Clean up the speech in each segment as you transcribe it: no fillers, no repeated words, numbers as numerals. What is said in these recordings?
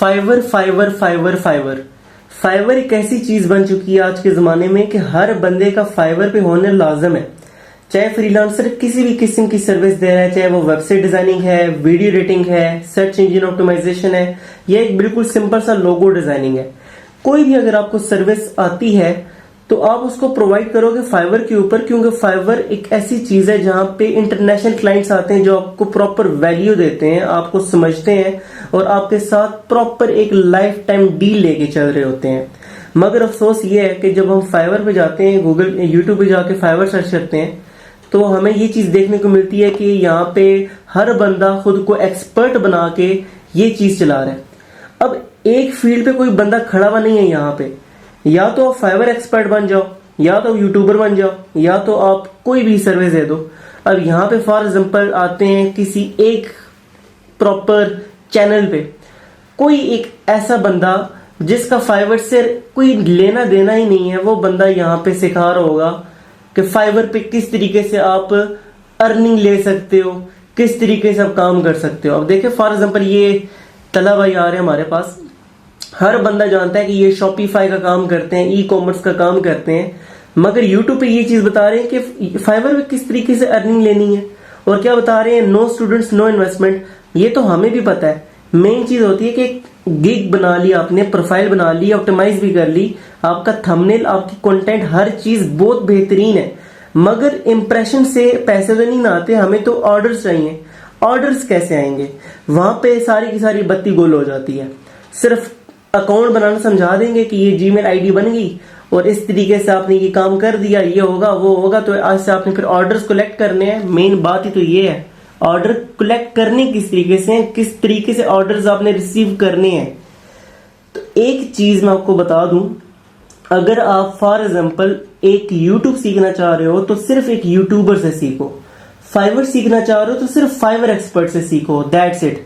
Fibre फाइवर फाइवर फाइवर फाइवर एक ऐसी चीज बन चुकी है आज के जमाने में कि हर बंदे का फाइवर पे होने लाजम है। चाहे फ्रीलांसर किसी भी किस्म की सर्विस दे रहा है, चाहे वो वेबसाइट डिजाइनिंग है, वीडियो एडिटिंग है, सर्च इंजन ऑप्टिमाइजेशन है, या एक बिल्कुल सिंपल सा लोगो डिजाइनिंग है, कोई भी अगर आपको सर्विस आती है तो आप उसको प्रोवाइड करोगे फाइवर के ऊपर, क्योंकि फाइवर एक ऐसी चीज है जहां पे इंटरनेशनल क्लाइंट्स आते हैं जो आपको प्रॉपर वैल्यू देते हैं, आपको समझते हैं और आपके साथ प्रॉपर एक लाइफ टाइम डील लेके चल रहे होते हैं। मगर अफसोस ये है कि जब हम फाइवर पे जाते हैं, गूगल यूट्यूब पे जाके फाइवर सर्च करते हैं, तो हमें ये चीज देखने को मिलती है कि यहाँ पे हर बंदा खुद को एक्सपर्ट बना के ये चीज चला रहा है। अब एक फील्ड पे कोई बंदा खड़ा हुआ नहीं है यहाँ पे, या तो आप फाइवर एक्सपर्ट बन जाओ, या तो यूट्यूबर बन जाओ, या तो आप कोई भी सर्विस दे दो। अब यहाँ पे फॉर एग्जांपल आते हैं किसी एक प्रॉपर चैनल पे कोई एक ऐसा बंदा जिसका फाइवर से कोई लेना देना ही नहीं है, वो बंदा यहाँ पे सिखा रहा होगा कि फाइवर पे किस तरीके से आप अर्निंग ले सकते हो, किस तरीके से आप काम कर सकते हो। अब देखिए फॉर एग्जांपल ये तला भाई आ रहे हैं हमारे पास, हर बंदा जानता है कि ये शॉपिफाई का काम करते हैं, ई कॉमर्स का काम करते हैं, मगर यूट्यूब पे ये चीज बता रहे हैं कि फाइवर में किस तरीके से अर्निंग लेनी है। और क्या बता रहे हैं, नो स्टूडेंट्स नो इन्वेस्टमेंट। ये तो हमें भी पता है, मेन चीज होती है कि गिग बना ली आपने, प्रोफाइल बना ली, ऑप्टिमाइज भी कर ली, आपका थंबनेल, आपकी कंटेंट, हर चीज बहुत बेहतरीन है, मगर इंप्रेशन से पैसे तो नहीं ना आते, हमें तो ऑर्डर्स चाहिए। ऑर्डर्स कैसे आएंगे? वहां पे सारी की सारी बत्ती गोल हो जाती है। सिर्फ अकाउंट बनाना समझा देंगे कि ये जीमेल आईडी बन गई और इस तरीके से आपने ये काम कर दिया, ये होगा वो होगा, तो आज से आपने फिर ऑर्डर्स कलेक्ट करने हैं। मेन बात ही तो ये है, ऑर्डर कलेक्ट करने किस तरीके से, किस तरीके से ऑर्डर्स आपने रिसीव करने हैं। तो एक चीज मैं आपको बता दूं, अगर आप फॉर एग्जांपल एक यूट्यूब सीखना चाह रहे हो तो सिर्फ एक यूट्यूबर से सीखो, फाइवर सीखना चाह रहे हो तो सिर्फ फाइवर एक्सपर्ट से सीखो, दैट्स इट।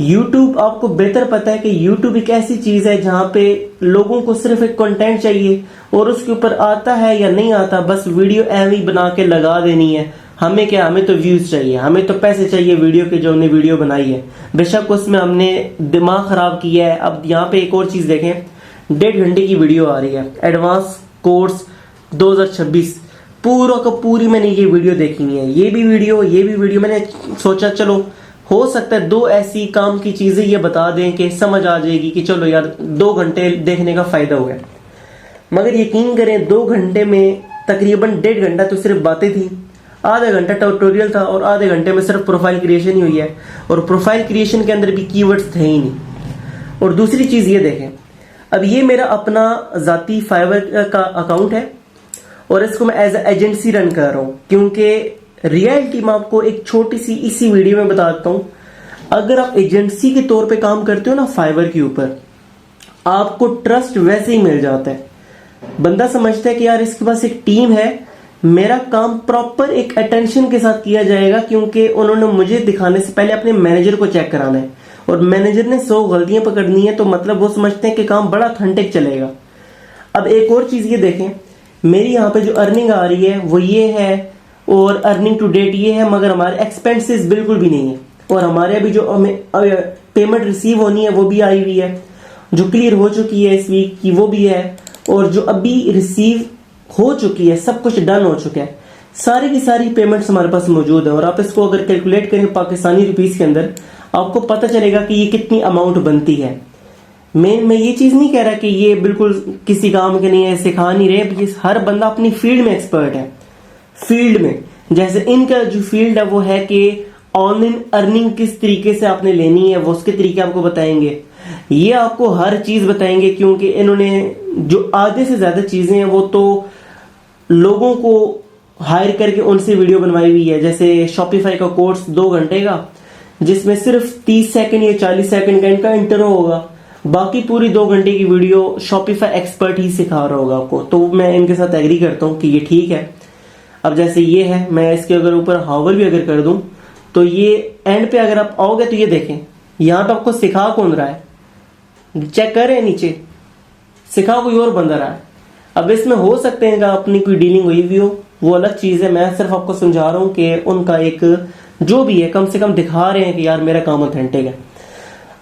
यूट्यूब आपको बेहतर पता है कि यूट्यूब एक ऐसी चीज है जहां पे लोगों को सिर्फ एक कंटेंट चाहिए और उसके ऊपर आता है या नहीं आता, बस वीडियो एवं बना के लगा देनी है। हमें क्या, हमें तो व्यूज चाहिए, हमें तो पैसे चाहिए वीडियो के जो हमने वीडियो बनाई है, बेशक उसमें हमने दिमाग खराब किया है। अब यहाँ पे एक और चीज देखें, 1.5 घंटे की वीडियो आ रही है, एडवांस कोर्स 2026, पूरा का पूरी मैंने ये वीडियो देखी है, ये भी वीडियो मैंने सोचा चलो हो सकता है 2 ऐसी काम की चीजें ये बता दें कि समझ आ जाएगी कि चलो यार 2 घंटे देखने का फायदा हुआ। मगर यकीन करें 2 घंटे में तकरीबन 1.5 घंटा तो सिर्फ बातें थी, आधा घंटा ट्यूटोरियल था और आधे घंटे में सिर्फ प्रोफाइल क्रिएशन ही हुई है, और प्रोफाइल क्रिएशन के अंदर भी कीवर्ड्स थे ही नहीं। और दूसरी चीज ये देखें, अब ये मेरा अपना जाती फाइवर का अकाउंट है और इसको मैं एज एजेंसी रन कर रहा हूं, क्योंकि रियलिटी में आपको एक छोटी सी इसी वीडियो में बताता हूं, अगर आप एजेंसी के तौर पे काम करते हो ना फाइवर के ऊपर, आपको ट्रस्ट वैसे ही मिल जाता है। बंदा समझता है कि यार इसके पास एक टीम है, मेरा काम प्रॉपर एक अटेंशन के साथ किया जाएगा, क्योंकि उन्होंने मुझे दिखाने से पहले अपने मैनेजर को चेक कराना है और मैनेजर ने 100 गलतियां पकड़नी है, तो मतलब वो समझते हैं कि काम बड़ा ठंडक चलेगा। अब एक और चीज ये देखें, मेरी यहाँ पे जो अर्निंग आ रही है वो ये है और अर्निंग टू डेट ये है, मगर हमारे एक्सपेंसेस बिल्कुल भी नहीं है, और हमारे अभी जो हमें पेमेंट रिसीव होनी है वो भी आई हुई है, जो क्लियर हो चुकी है इस वीक की वो भी है, और जो अभी रिसीव हो चुकी है सब कुछ डन हो चुका है, सारी की सारी पेमेंट्स हमारे पास मौजूद है। और आप इसको अगर कैलकुलेट करें पाकिस्तानी रुपीस के अंदर, आपको पता चलेगा कि ये कितनी अमाउंट बनती है। मैं ये चीज नहीं कह रहा कि ये बिल्कुल किसी काम के नहीं है, सिखा नहीं रहे, हर बंदा अपनी फील्ड में एक्सपर्ट है। फील्ड में जैसे इनका जो फील्ड है वो है कि ऑनलाइन अर्निंग किस तरीके से आपने लेनी है, वो उसके तरीके आपको बताएंगे, ये आपको हर चीज बताएंगे, क्योंकि इन्होंने जो आधे से ज्यादा चीजें हैं वो तो लोगों को हायर करके उनसे वीडियो बनवाई हुई है। जैसे शॉपिफाई का कोर्स 2 घंटे का, जिसमें सिर्फ 30 सेकंड या 40 सेकंड का इनका इंट्रो होगा, बाकी पूरी 2 घंटे की वीडियो शॉपिफाई एक्सपर्ट ही सिखा रहा होगा आपको। तो मैं इनके साथ एग्री करता हूँ कि ये ठीक है। अब जैसे ये है, मैं इसके अगर ऊपर हावर भी अगर कर दूं तो ये एंड पे अगर आप आओगे तो ये देखें, यहाँ पे आपको सिखा कौन रहा है, चेक करें नीचे, सिखा कोई और बंदा रहा है। अब इसमें हो सकते हैं कि अपनी कोई डीलिंग हुई भी हो, वो अलग चीज है, मैं सिर्फ आपको समझा रहा हूँ कि उनका एक जो भी है कम से कम दिखा रहे हैं कि यार मेरा काम ऑथेंटिक है।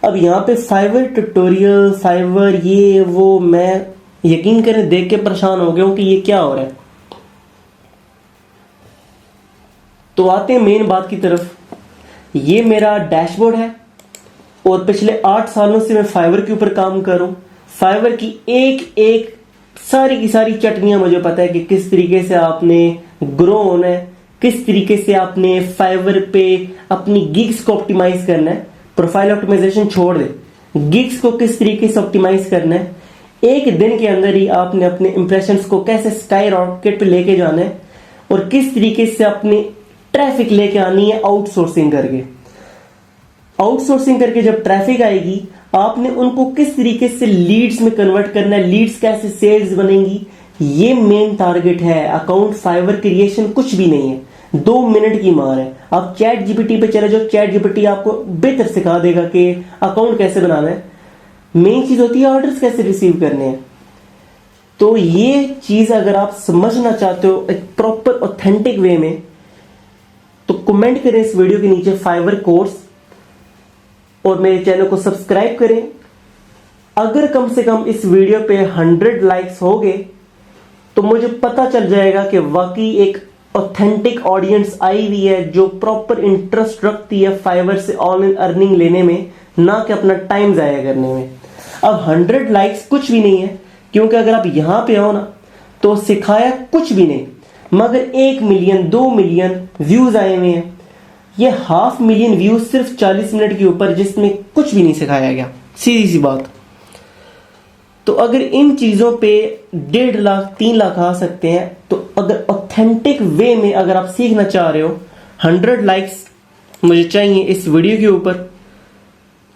अब यहाँ पे फाइवर ट्यूटोरियल, फाइवर ये वो, मैं यकीन करें देख के परेशान हो गया हूं कि ये क्या हो रहा है। तो आते हैं मेन बात की तरफ। ये मेरा डैशबोर्ड है और पिछले 8 सालों से मैं फाइवर के ऊपर काम कर रहा हूं। फाइवर की एक एक सारी की सारी चटनियां मुझे पता है कि किस तरीके से आपने ग्रो होना है, किस तरीके से आपने फाइवर पे अपनी गिग्स को ऑप्टिमाइज करना है। प्रोफाइल ऑप्टिमाइजेशन छोड़ दे, गिग्स को किस तरीके से ऑप्टिमाइज करना है, एक दिन के अंदर ही आपने अपने इंप्रेशंस को कैसे स्काई रॉकेट पे लेके जाना है, और किस तरीके से अपनी ट्रैफिक लेके आनी है आउटसोर्सिंग करके। आउटसोर्सिंग करके जब ट्रैफिक आएगी, आपने उनको किस तरीके से लीड्स में कन्वर्ट करना है, लीड्स कैसे सेल्स बनेंगी, ये मेन टारगेट है। अकाउंट फाइवर क्रिएशन कुछ भी नहीं है, 2 मिनट की मार है। आप चैट जीपीटी पे चले जाओ, चैट जीपीटी आपको बेहतर सिखा देगा कि अकाउंट कैसे बनाना है। मेन चीज होती है ऑर्डर्स कैसे रिसीव करने हैं। तो ये चीज अगर आप समझना चाहते हो एक प्रॉपर ऑथेंटिक वे में, तो कमेंट करें इस वीडियो के नीचे फाइवर कोर्स, और मेरे चैनल को सब्सक्राइब करें। अगर कम से कम इस वीडियो पे 100 लाइक्स हो गए तो मुझे पता चल जाएगा कि वाकई एक ऑथेंटिक ऑडियंस आई हुई है जो प्रॉपर इंटरेस्ट रखती है फाइवर से ऑनलाइन अर्निंग लेने में, ना कि अपना टाइम जाया करने में। अब 100 लाइक्स कुछ भी नहीं है, क्योंकि अगर आप यहां पे हो ना तो सिखाया कुछ भी नहीं, मगर 1 मिलियन 2 मिलियन व्यूज आए हुए हैं। ये 500,000 व्यूज सिर्फ 40 मिनट के ऊपर, जिसमें कुछ भी नहीं सिखाया गया, सीधी सी बात। तो अगर इन चीजों पे 1.5 लाख 3 लाख आ सकते हैं, तो अगर ऑथेंटिक वे में अगर आप सीखना चाह रहे हो, 100 लाइक्स मुझे चाहिए इस वीडियो के ऊपर।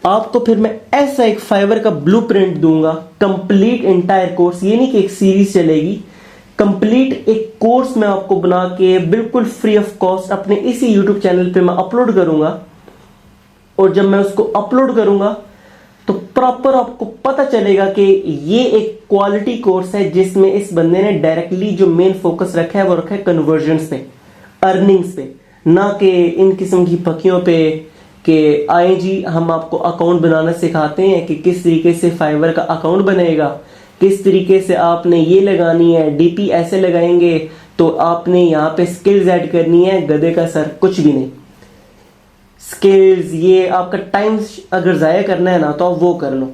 आपको फिर मैं ऐसा एक फाइवर का ब्लूप्रिंट दूंगा, कंप्लीट एंटायर कोर्स। ये नहीं कि एक सीरीज चलेगी, कंप्लीट एक कोर्स मैं आपको बना के बिल्कुल फ्री ऑफ कॉस्ट अपने इसी यूट्यूब चैनल पे मैं अपलोड करूंगा। और जब मैं उसको अपलोड करूंगा तो प्रॉपर आपको पता चलेगा कि ये एक क्वालिटी कोर्स है, जिसमें इस बंदे ने डायरेक्टली जो मेन फोकस रखा है वो रखा है कन्वर्जन्स पे, अर्निंग्स पे, ना कि इन किस्म की पकियों पे कि आए जी हम आपको अकाउंट बनाना सिखाते हैं कि किस तरीके से फाइवर का अकाउंट बनेगा, किस तरीके से आपने ये लगानी है, डीपी ऐसे लगाएंगे तो आपने यहाँ पे स्किल्स ऐड करनी है। गधे का सर, कुछ भी नहीं। स्किल्स, ये आपका टाइम अगर जाया करना है ना तो आप वो कर लो।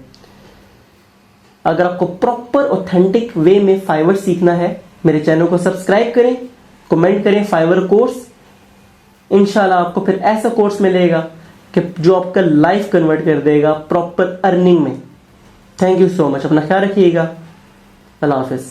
अगर आपको प्रॉपर ऑथेंटिक वे में फाइवर सीखना है, मेरे चैनल को सब्सक्राइब करें, कमेंट करें फाइवर कोर्स। इंशाल्लाह आपको फिर ऐसा कोर्स मिलेगा कि जो आपका लाइफ कन्वर्ट कर देगा प्रॉपर अर्निंग में। थैंक यू सो मच, अपना ख्याल रखिएगा। अल्लाह हाफिज।